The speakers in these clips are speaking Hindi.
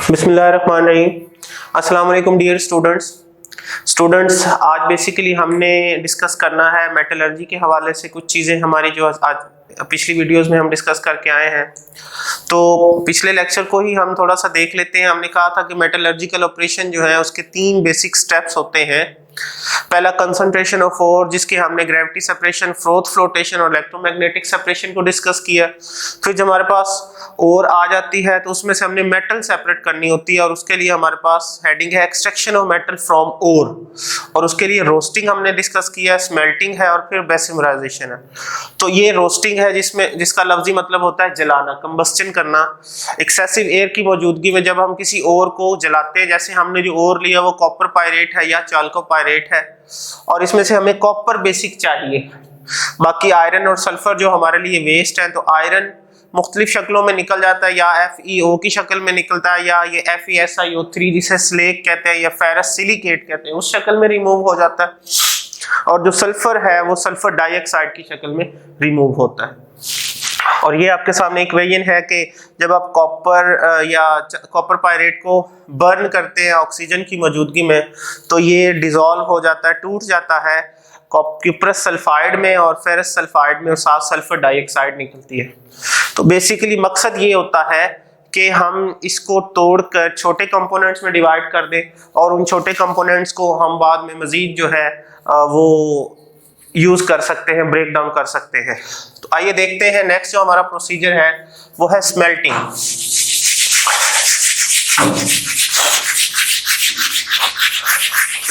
बिस्मिल्लाहिर्रहमानिर्रहीम। अस्सलाम वालेकुम डियर स्टूडेंट्स, आज बेसिकली हमने डिस्कस करना है मेटलर्जी के हवाले से कुछ चीज़ें हमारी जो आज पिछली वीडियोस में हम डिस्कस करके आए हैं। तो पिछले लेक्चर को ही हम थोड़ा सा देख लेते हैं। हमने कहा था कि मेटलर्जिकल ऑपरेशन जो है उसके 3 बेसिक स्टेप्स होते हैं। पहला कंसंट्रेशन ऑफ ओर, जिसके हमने ग्रेविटी सेपरेशन, फ्रोथ फ्लोटेशन और इलेक्ट्रोमैग्नेटिक सेपरेशन को डिस्कस किया। फिर जब हमारे पास ओर आ जाती है तो उसमें से हमने मेटल सेपरेट करनी होती है और उसके लिए हमारे पास हेडिंग है एक्सट्रैक्शन ऑफ मेटल फ्रॉम ओर, और उसके लिए रोस्टिंग हमने डिस्कस किया, स्मेल्टिंग है और फिर बेसिमराइजेशन है। तो ये रोस्टिंग है जिसका लफ्जी मतलब होता है जलाना, कंबस्टन करना। एक्सेसिव एयर की मौजूदगी में जब हम किसी ओर को जलाते हैं, जैसे हमने जो ओर लिया वो कॉपर पायरेट है या चाल्को पायरेट है, और इसमें से हमें कॉपर बेसिक चाहिए। बाकी आयरन और सल्फर जो हमारे लिए वेस्ट है, तो आयरन मुख्तलिफ शक्लों में निकल जाता है, या FeO की शक्ल में निकलता है, या ये FeSiO3 जिसे स्लेग कहते हैं या फेरस सिलिकेट कहते हैं उस शक्ल में रिमूव हो जाता है, और जो सल्फर है वो सल्फर डाइऑक्साइड की शक्ल में रिमूव होता है। और ये आपके सामने इक्वेशन है कि जब आप कॉपर पायरेट को बर्न करते हैं ऑक्सीजन की मौजूदगी में, तो ये डिसॉल्व हो जाता है, टूट जाता है क्यूप्रस सल्फाइड में और फेरस सल्फाइड में, और साथ सल्फर डाइऑक्साइड निकलती है। तो बेसिकली मकसद ये होता है कि हम इसको तोड़कर छोटे कंपोनेंट्स में डिवाइड कर दें, और उन छोटे कंपोनेंट्स को हम बाद में मजीद जो है वो यूज कर सकते हैं, ब्रेक डाउन कर सकते हैं। तो आइए देखते हैं नेक्स्ट जो हमारा प्रोसीजर है वो है स्मेल्टिंग।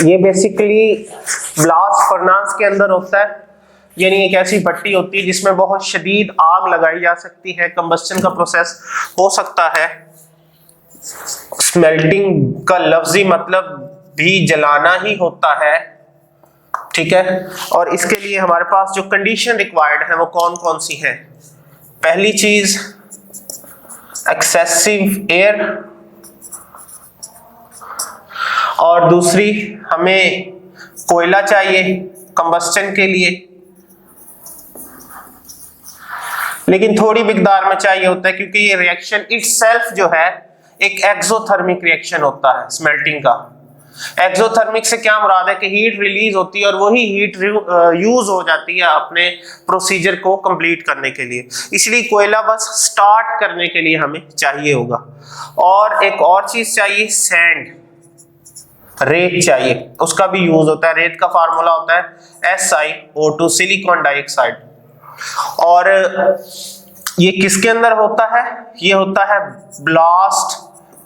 ये बेसिकली ब्लास्ट फर्नास के अंदर होता है, यानी एक ऐसी भट्टी होती है जिसमें बहुत शदीद आग लगाई जा सकती है, कंबस्टन का प्रोसेस हो सकता है। स्मेल्टिंग का लफ्जी मतलब भी जलाना ही होता है, ठीक है। और इसके लिए हमारे पास जो कंडीशन रिक्वायर्ड है वो कौन कौन सी है? पहली चीज एक्सेसिव एयर, और दूसरी हमें कोयला चाहिए कंबस्टन के लिए, लेकिन थोड़ी मिकदार में चाहिए होता है, क्योंकि ये रिएक्शन इटसेल्फ जो है एक एक्सोथर्मिक रिएक्शन होता है स्मेल्टिंग का। एक्सोथर्मिक से क्या मुराद है कि हीट रिलीज होती है और वही हीट यूज हो जाती है अपने प्रोसीजर को कंप्लीट करने के लिए, इसलिए कोयला बस स्टार्ट करने के लिए हमें चाहिए होगा। और एक और चीज चाहिए, सैंड, रेत चाहिए, उसका भी यूज होता है। रेत का फार्मूला होता है SiO2, सिलिकॉन डाइऑक्साइड। और ये किसके अंदर होता है? ये होता है ब्लास्ट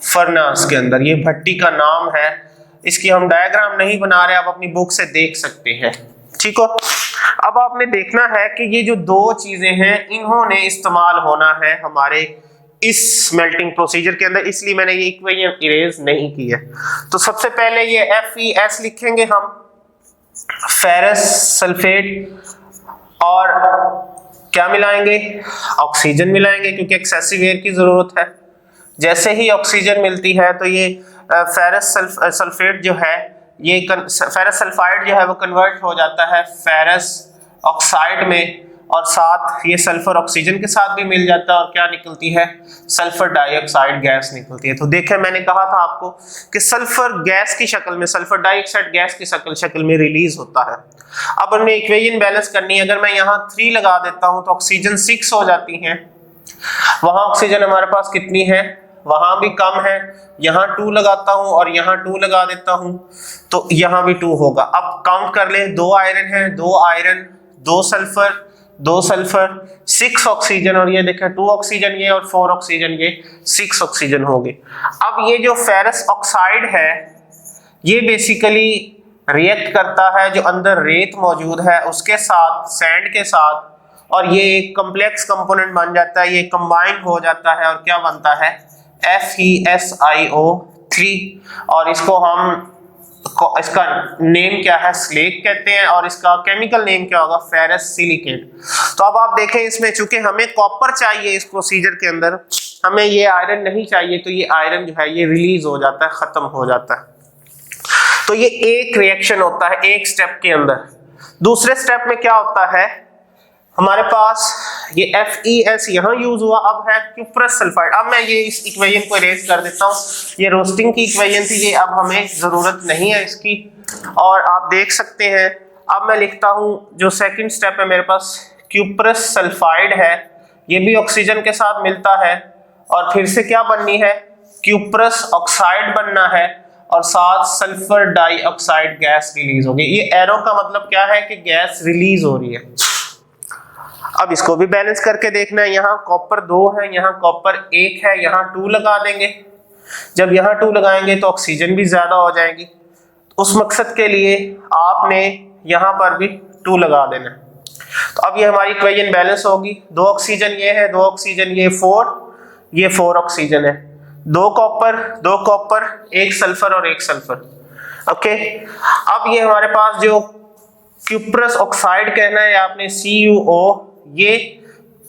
फर्नास के अंदर। ये भट्टी का नाम है, इसकी हम डायग्राम नहीं बना रहे, आप अपनी बुक से देख सकते हैं, ठीक हो। अब आपने देखना है कि ये जो दो चीजें हैं इन्होंने इस्तेमाल होना है हमारे इस स्मेल्टिंग प्रोसीजर के अंदर, इसलिए मैंने ये इक्वेशन इरेज नहीं की है। तो सबसे पहले ये FeS लिखेंगे हम, फेरस सल्फेट, और क्या मिलाएंगे? ऑक्सीजन मिलाएंगे, क्योंकि एक्सेसिव एयर की जरूरत है। जैसे ही ऑक्सीजन मिलती है तो ये फेरस सल्फेट जो है, ये फेरस सल्फाइड जो है वो कन्वर्ट हो जाता है फेरस ऑक्साइड में, और साथ ये सल्फर ऑक्सीजन के साथ भी मिल जाता है, और क्या निकलती है? सल्फर डाइऑक्साइड गैस निकलती है। तो देखें, मैंने कहा था आपको कि सल्फर गैस की शक्ल में, सल्फर डाइऑक्साइड गैस की शक्ल में रिलीज होता है। अब हमने इक्वेशन बैलेंस करनी है। अगर मैं यहाँ 3 लगा देता हूँ तो ऑक्सीजन 6 हो जाती है, वहां ऑक्सीजन हमारे पास कितनी है? वहां भी कम है। यहाँ 2 लगाता हूं और यहाँ 2 लगा देता हूं तो यहाँ भी 2 होगा। अब काउंट कर ले, 2 आयरन है, 2 आयरन, 2 सल्फर, 2 सल्फर, 6 ऑक्सीजन, और ये देखें 2 ऑक्सीजन ये और 4 ऑक्सीजन ये, 6 ऑक्सीजन हो गए। अब ये जो फेरस ऑक्साइड है ये बेसिकली रिएक्ट करता है जो अंदर रेत मौजूद है उसके साथ, सैंड के साथ, और ये एक कॉम्प्लेक्स कंपोनेंट बन जाता है, ये कंबाइन हो जाता है, और क्या बनता है? FeSiO3। और इसका नेम क्या है? स्लेग कहते हैं, और इसका केमिकल नेम क्या होगा? Ferrous silicate. तो अब आप देखें, इसमें चूंकि हमें कॉपर चाहिए इस प्रोसीजर के अंदर, हमें ये आयरन नहीं चाहिए, तो ये आयरन जो है ये रिलीज हो जाता है, खत्म हो जाता है। तो ये एक रिएक्शन होता है एक स्टेप के अंदर। दूसरे स्टेप में क्या होता है? हमारे पास ये FeS यहाँ यूज हुआ, अब है क्यूप्रस सल्फाइड। अब मैं ये इस इक्वेशन को इरेज कर देता हूँ, ये रोस्टिंग की इक्वेशन थी, ये अब हमें जरूरत नहीं है इसकी। और आप देख सकते हैं अब मैं लिखता हूँ जो सेकंड स्टेप है मेरे पास, क्यूप्रस सल्फाइड है, ये भी ऑक्सीजन के साथ मिलता है और फिर से क्या बननी है, क्यूप्रस ऑक्साइड बनना है और साथ सल्फर डाइऑक्साइड गैस रिलीज होगी। ये एरो का मतलब क्या है कि गैस रिलीज हो रही है। अब इसको भी बैलेंस करके देखना है, यहाँ कॉपर 2 है, यहाँ कॉपर 1 है, यहाँ 2 लगा देंगे। जब यहाँ 2 लगाएंगे तो ऑक्सीजन भी ज्यादा हो जाएगी, उस मकसद के लिए आपने यहाँ पर भी 2 लगा देना। तो अब ये हमारी इक्वेशन बैलेंस होगी, 2 ऑक्सीजन ये है, 2 ऑक्सीजन ये 4, ये 4 ऑक्सीजन है, 2 कॉपर 1 सल्फर और 1 सल्फर। ओके, अब ये हमारे पास जो क्यूप्रस ऑक्साइड कहना है आपने CuO, ये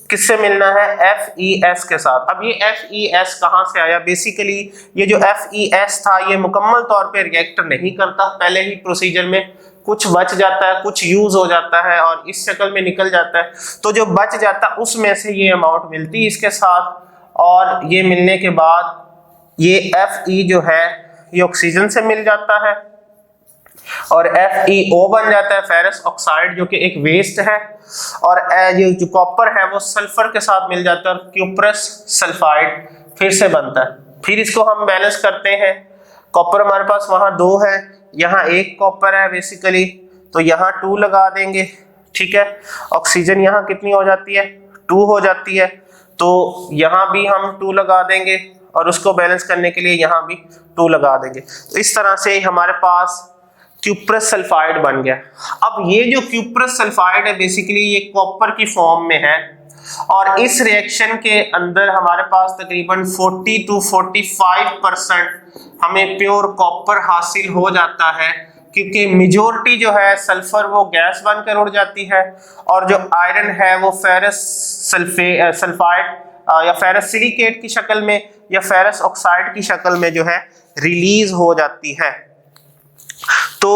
किससे मिलना है, FeS के साथ। अब ये FeS कहाँ से आया, बेसिकली ये जो FeS था ये मुकम्मल तौर पे रिएक्ट नहीं करता, पहले ही प्रोसीजर में कुछ बच जाता है, कुछ यूज हो जाता है और इस शक्ल में निकल जाता है। तो जो बच जाता है उसमें से ये अमाउंट मिलती है इसके साथ, और ये मिलने के बाद ये Fe जो है ये ऑक्सीजन से मिल जाता है और FeO बन जाता है, फेरस ऑक्साइड, जो कि एक वेस्ट है। और ये जो कॉपर है वो सल्फर के साथ मिल जाता है और क्यूप्रस सल्फाइड फिर से बनता है। फिर इसको हम बैलेंस करते हैं, कॉपर हमारे पास वहाँ 2 है, यहाँ 1 कॉपर है बेसिकली, तो यहाँ 2 लगा देंगे, ठीक है। ऑक्सीजन यहाँ कितनी हो जाती है, 2 हो जाती है, तो यहाँ भी हम 2 लगा देंगे और उसको बैलेंस करने के लिए यहाँ भी 2 लगा देंगे। तो इस तरह से हमारे पास क्यूप्रस सल्फाइड बन गया। अब ये जो क्यूप्रस सल्फाइड है बेसिकली ये कॉपर की फॉर्म में है और इस रिएक्शन के अंदर हमारे पास तकरीबन 40 to 45% हमें प्योर कॉपर हासिल हो जाता है, क्योंकि मेजॉरिटी जो है सल्फर वो गैस बनकर उड़ जाती है और जो आयरन है वो फेरस सल्फाइड या फेरस सिलिकेट की शक्ल में या फेरस ऑक्साइड की शक्ल में जो है रिलीज हो जाती है। तो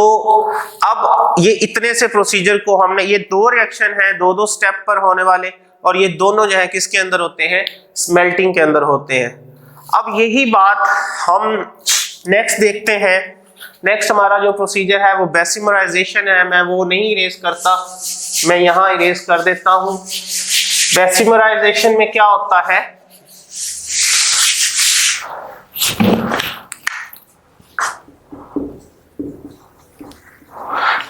अब ये इतने से प्रोसीजर को हमने, ये 2 रिएक्शन है 2 स्टेप पर होने वाले और ये दोनों जो है किसके अंदर होते हैं, स्मेल्टिंग के अंदर होते हैं। अब यही बात हम नेक्स्ट देखते हैं। नेक्स्ट हमारा जो प्रोसीजर है वो बेसिमराइजेशन है, मैं वो नहीं इरेज करता, मैं यहाँ इरेज कर देता हूँ। बेसिमराइजेशन में क्या होता है,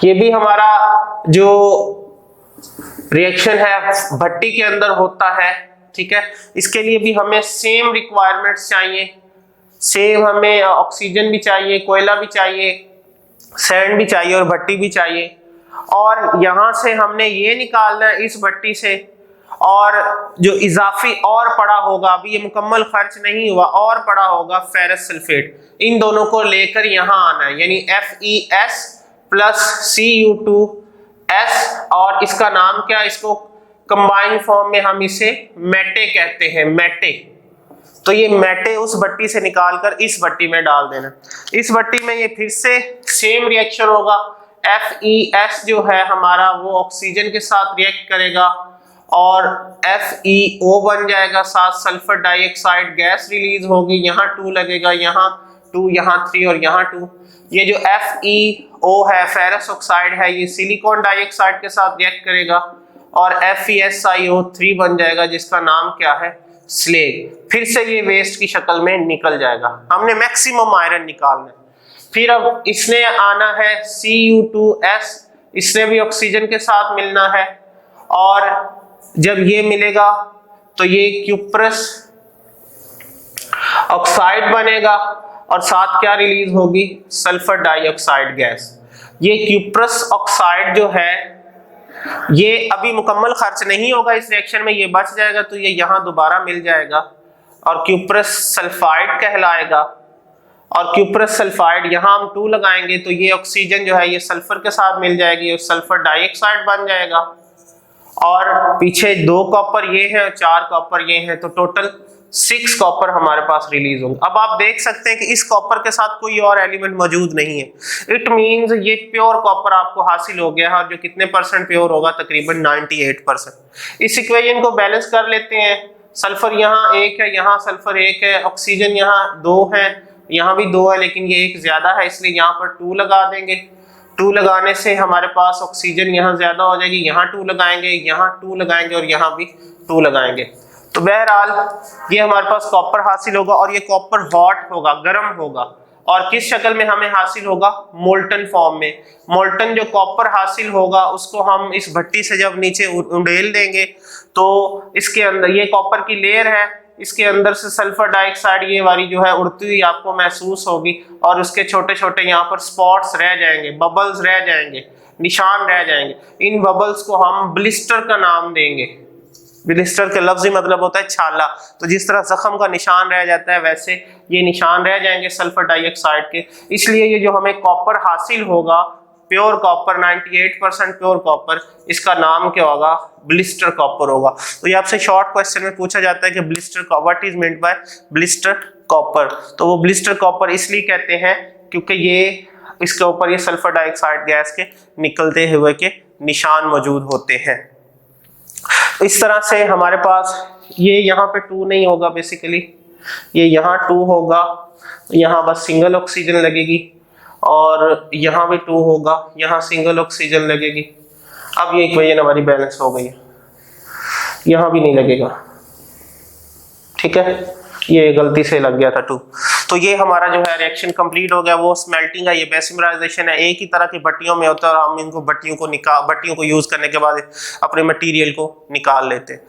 ये भी हमारा जो रिएक्शन है भट्टी के अंदर होता है, ठीक है। इसके लिए भी हमें सेम रिक्वायरमेंट्स चाहिए, सेम हमें ऑक्सीजन भी चाहिए, कोयला भी चाहिए, सैंड भी चाहिए और भट्टी भी चाहिए। और यहाँ से हमने ये निकालना है इस भट्टी से, और जो इजाफी और पड़ा होगा, अभी ये मुकम्मल खर्च नहीं हुआ, और पड़ा होगा फेरस सल्फेट, इन दोनों को लेकर यहाँ आना है, यानी FeS प्लस Cu2S, और इसका नाम क्या, इसको कंबाइंड फॉर्म में हम इसे मेटे कहते हैं, मेटे। तो ये मेटे उस भट्टी से निकालकर इस भट्टी में डाल देना। इस भट्टी में ये फिर से सेम रिएक्शन होगा, FeS जो है हमारा वो ऑक्सीजन के साथ रिएक्ट करेगा और FeO बन जाएगा, साथ सल्फर डाइऑक्साइड गैस रिलीज होगी, यहाँ 2 लगेगा, यहाँ 2, यहाँ 3 और यहाँ 2। ये जो FeO है फेरस ऑक्साइड है, ये सिलिकॉन डाइऑक्साइड के साथ रिएक्ट करेगा और FeSiO3 बन जाएगा, जिसका नाम क्या है, स्लेग। फिर से ये वेस्ट की शक्ल में निकल जाएगा। हमने मैक्सिमम आयरन निकालना है। फिर अब इसने आना है Cu2S, इसने भी ऑक्सीजन के साथ मिलना है, और जब ये मिलेगा तो ये क्यूप्रस ऑक्साइड बनेगा और साथ क्या रिलीज होगी, सल्फर डाइऑक्साइड गैस। ये क्यूप्रस ऑक्साइड जो है ये अभी मुकम्मल खर्च नहीं होगा इस रिएक्शन में, ये बच जाएगा तो ये यहाँ दोबारा मिल जाएगा और क्यूप्रस सल्फाइड कहलाएगा। और क्यूप्रस सल्फाइड यहाँ हम 2 लगाएंगे तो ये ऑक्सीजन जो है ये सल्फर के साथ मिल जाएगी और सल्फर डाइऑक्साइड बन जाएगा। और पीछे 2 कॉपर ये हैं और 4 कॉपर ये हैं, तो टोटल 6 कॉपर हमारे पास रिलीज होंगे। अब आप देख सकते हैं कि इस कॉपर के साथ कोई और एलिमेंट मौजूद नहीं है। इट मींस ये प्योर कॉपर आपको हासिल हो गया है, जो कितने परसेंट प्योर होगा, तकरीबन 98%। इस इक्वेशन को बैलेंस कर लेते हैं। सल्फर यहाँ 1 है, यहाँ सल्फर 1 है, ऑक्सीजन यहाँ 2 है, यहाँ भी 2 है, लेकिन ये 1 ज्यादा है इसलिए यहाँ पर 2 लगा देंगे। 2 लगाने से हमारे पास ऑक्सीजन यहाँ ज्यादा हो जाएगी, यहाँ 2 लगाएंगे, यहाँ 2 लगाएंगे और यहाँ भी 2 लगाएंगे। तो बहरहाल ये हमारे पास कॉपर हासिल होगा और ये कॉपर हॉट होगा, गर्म होगा। और किस शक्ल में हमें हासिल होगा? मोल्टन फॉर्म में। मोल्टन जो कॉपर हासिल होगा उसको हम इस भट्टी से जब नीचे उंडेल देंगे तो इसके अंदर ये कॉपर की लेयर है, इसके अंदर से सल्फर डाइऑक्साइड ये वाली जो है उड़ती हुई आपको महसूस होगी और उसके छोटे छोटे यहाँ पर स्पॉट्स रह जाएंगे, बबल्स रह जाएंगे, निशान रह जाएंगे। इन बबल्स को हम ब्लिस्टर का नाम देंगे। ब्लिस्टर का लफ्ज़ी मतलब होता है छाला। तो जिस तरह जख्म का निशान रह जाता है वैसे ये निशान रह जाएंगे सल्फर डाइऑक्साइड के। इसलिए ये जो हमें कॉपर हासिल होगा, प्योर कॉपर 98% प्योर कॉपर, इसका नाम क्या होगा? ब्लिस्टर कॉपर होगा। तो ये आपसे शॉर्ट क्वेश्चन में पूछा जाता है कि blister what is meant by blister copper. तो वो ब्लिस्टर कॉपर इसलिए कहते हैं क्योंकि ये इसके ऊपर ये सल्फर डाइऑक्साइड गैस के निकलते हुए के निशान मौजूद होते हैं। इस तरह से हमारे पास ये यहाँ पे 2 नहीं होगा, बेसिकली ये यहाँ 2 होगा, यहाँ बस सिंगल ऑक्सीजन लगेगी और यहाँ भी 2 होगा, यहाँ सिंगल ऑक्सीजन लगेगी। अब ये इक्वेशन हमारी बैलेंस हो गई है, यहाँ भी नहीं लगेगा, ठीक है, ये गलती से लग गया था 2। तो ये हमारा जो है रिएक्शन कंप्लीट हो गया। वो स्मेल्टिंग है, ये बेसिमराइजेशन है, एक ही तरह की भट्टियों में होता है और हम इनको भट्टियों को यूज करने के बाद अपने मटेरियल को निकाल लेते हैं।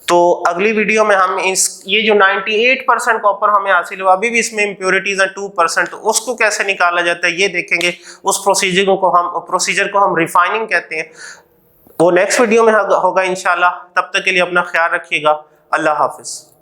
तो अगली वीडियो में हम ये जो 98% कॉपर हमें हासिल हुआ, अभी भी इसमें इम्प्योरिटीज हैं 2%, उसको कैसे निकाला जाता है ये देखेंगे। उस प्रोसीजर को हम रिफाइनिंग कहते हैं। वो नेक्स्ट वीडियो में होगा इंशाल्लाह। तब तक के लिए अपना ख्याल रखिएगा। अल्लाह हाफिज।